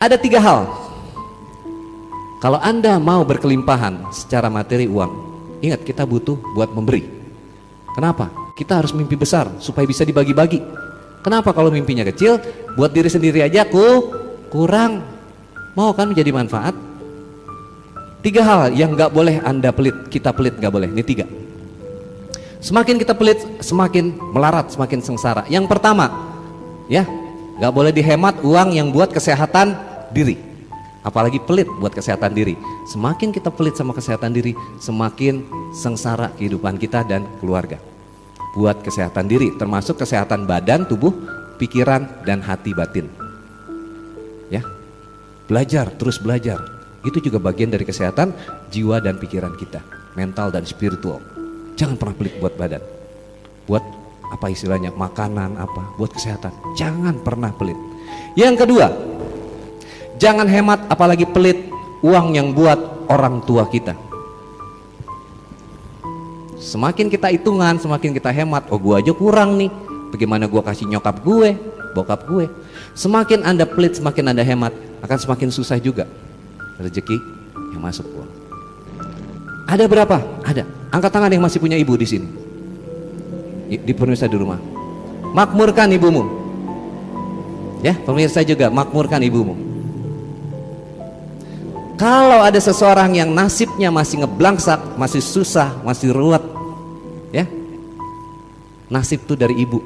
Ada 3 hal. Kalau Anda mau berkelimpahan secara materi uang, ingat kita butuh buat memberi. Kenapa? Kita harus mimpi besar supaya bisa dibagi-bagi. Kenapa kalau mimpinya kecil, buat diri sendiri aja kurang. Mau kan menjadi manfaat? 3 hal yang gak boleh Anda pelit, kita pelit gak boleh. Ini 3. Semakin kita pelit, semakin melarat, semakin sengsara. Yang pertama, ya, gak boleh dihemat uang yang buat kesehatan diri. Apalagi pelit buat kesehatan diri. Semakin kita pelit sama kesehatan diri, semakin sengsara kehidupan kita dan keluarga. Buat kesehatan diri, termasuk kesehatan badan, tubuh, pikiran, dan hati batin. Ya, belajar, terus belajar. Itu juga bagian dari kesehatan jiwa dan pikiran kita, mental dan spiritual. Jangan pernah pelit buat badan, buat apa istilahnya, makanan apa, buat kesehatan. Jangan pernah pelit. Yang kedua, jangan hemat apalagi pelit uang yang buat orang tua kita. Semakin kita hitungan, semakin kita hemat. Oh, gua aja kurang nih, bagaimana gua kasih nyokap gue, bokap gue. Semakin Anda pelit, semakin Anda hemat, akan semakin susah juga rezeki yang masuk uang. Ada berapa? Ada. Angkat tangan yang masih punya ibu di sini, di pemirsa di rumah. Makmurkan ibumu. Ya, pemirsa juga makmurkan ibumu. Kalau ada seseorang yang nasibnya masih ngeblangsak, masih susah, masih ruwet, ya, nasib itu dari ibu,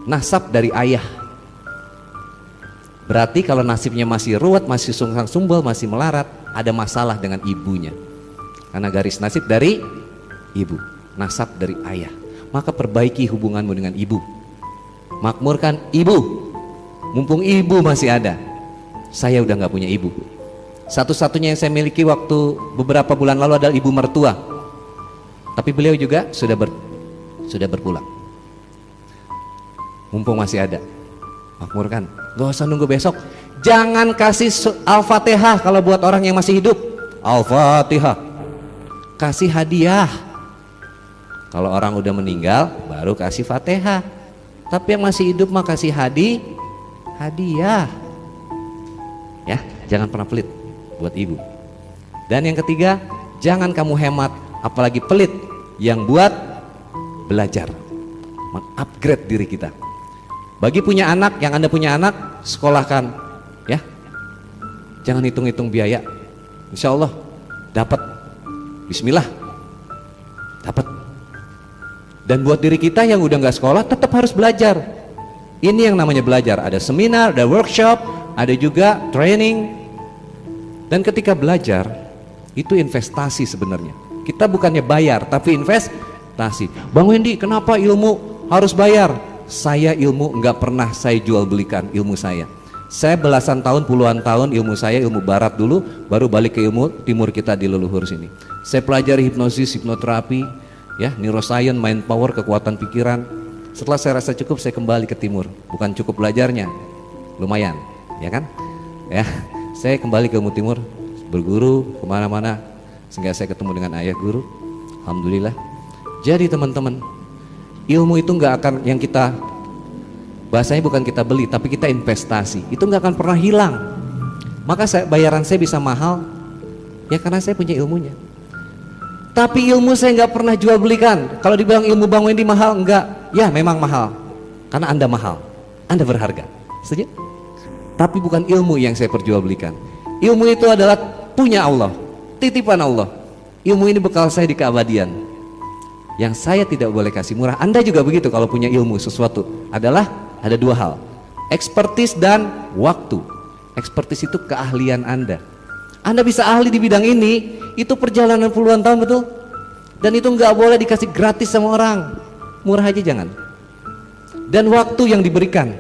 nasab dari ayah. Berarti kalau nasibnya masih ruwet, masih sungsang sumbel, masih melarat, ada masalah dengan ibunya. Karena garis nasib dari ibu, nasab dari ayah. Maka perbaiki hubunganmu dengan ibu. Makmurkan ibu. Mumpung ibu masih ada. Saya udah gak punya ibu. Satu-satunya yang saya miliki waktu beberapa bulan lalu adalah ibu mertua. Tapi beliau juga sudah berpulang. Mumpung masih ada, makmurkan. Gak usah nunggu besok. Jangan kasih Al-Fatihah kalau buat orang yang masih hidup. Al-Fatihah. Kasih hadiah. Kalau orang udah meninggal baru kasih Fatihah. Tapi yang masih hidup mah kasih hadiah. Ya, jangan pernah pelit buat ibu. Dan yang ketiga, jangan kamu hemat apalagi pelit yang buat belajar, mengupgrade diri kita. Bagi punya anak, yang Anda punya anak, sekolahkan, ya. Jangan hitung-hitung biaya. Insya Allah dapat. Bismillah, dapat. Dan buat diri kita yang udah nggak sekolah, tetap harus belajar. Ini yang namanya belajar. Ada seminar, ada workshop, ada juga training. Dan ketika belajar, itu investasi sebenarnya. Kita bukannya bayar, tapi investasi. Bang Wendy, kenapa ilmu harus bayar? Saya ilmu nggak pernah saya jual belikan ilmu saya. Saya belasan tahun, puluhan tahun ilmu saya ilmu barat dulu, baru balik ke ilmu timur kita di leluhur sini. Saya pelajari hipnosis, hipnoterapi, ya, neuroscience, mind power, kekuatan pikiran. Setelah saya rasa cukup, saya kembali ke timur. Bukan cukup belajarnya, lumayan, ya kan? Ya, saya kembali ke ilmu timur, berguru kemana-mana, sehingga saya ketemu dengan ayah guru. Alhamdulillah. Jadi teman-teman, ilmu itu nggak akan, yang kita bahasanya bukan kita beli, tapi kita investasi. Itu nggak akan pernah hilang. Maka bayaran saya bisa mahal, ya karena saya punya ilmunya. Tapi ilmu saya nggak pernah jual belikan. Kalau dibilang ilmu Bang Wendy mahal, enggak. Ya memang mahal, karena Anda mahal, Anda berharga. Setuju? Tapi bukan ilmu yang saya perjualbelikan. Ilmu itu adalah punya Allah, titipan Allah. Ilmu ini bekal saya di keabadian, yang saya tidak boleh kasih murah. Anda juga begitu. Kalau punya ilmu sesuatu, adalah ada 2 hal, ekspertis dan waktu. Ekspertis itu keahlian Anda. Anda bisa ahli di bidang ini, itu perjalanan puluhan tahun, betul? Dan itu nggak boleh dikasih gratis sama orang, murah aja jangan. Dan waktu yang diberikan,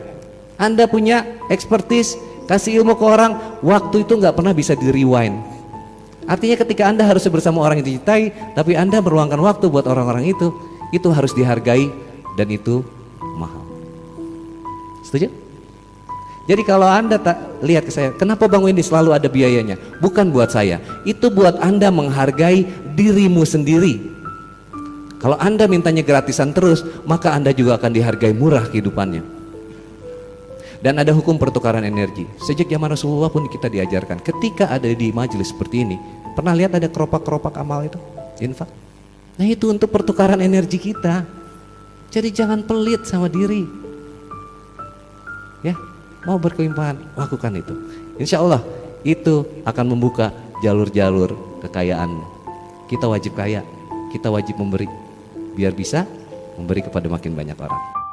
Anda punya ekspertis, kasih ilmu ke orang, waktu itu nggak pernah bisa di rewind. Artinya ketika Anda harus bersama orang yang dicintai, tapi Anda meruangkan waktu buat orang-orang itu harus dihargai dan itu mahal. Setuju? Jadi kalau Anda tak lihat ke saya, kenapa Bang Wendy selalu ada biayanya? Bukan buat saya, itu buat Anda menghargai dirimu sendiri. Kalau Anda mintanya gratisan terus, maka Anda juga akan dihargai murah kehidupannya. Dan ada hukum pertukaran energi. Sejak zaman Rasulullah pun kita diajarkan. Ketika ada di majelis seperti ini, pernah lihat ada keropak-keropak amal itu? Infak. Nah itu untuk pertukaran energi kita. Jadi jangan pelit sama diri. Ya, mau berkelimpahan, lakukan itu. Insya Allah itu akan membuka jalur-jalur kekayaan. Kita wajib kaya, kita wajib memberi, biar bisa memberi kepada makin banyak orang.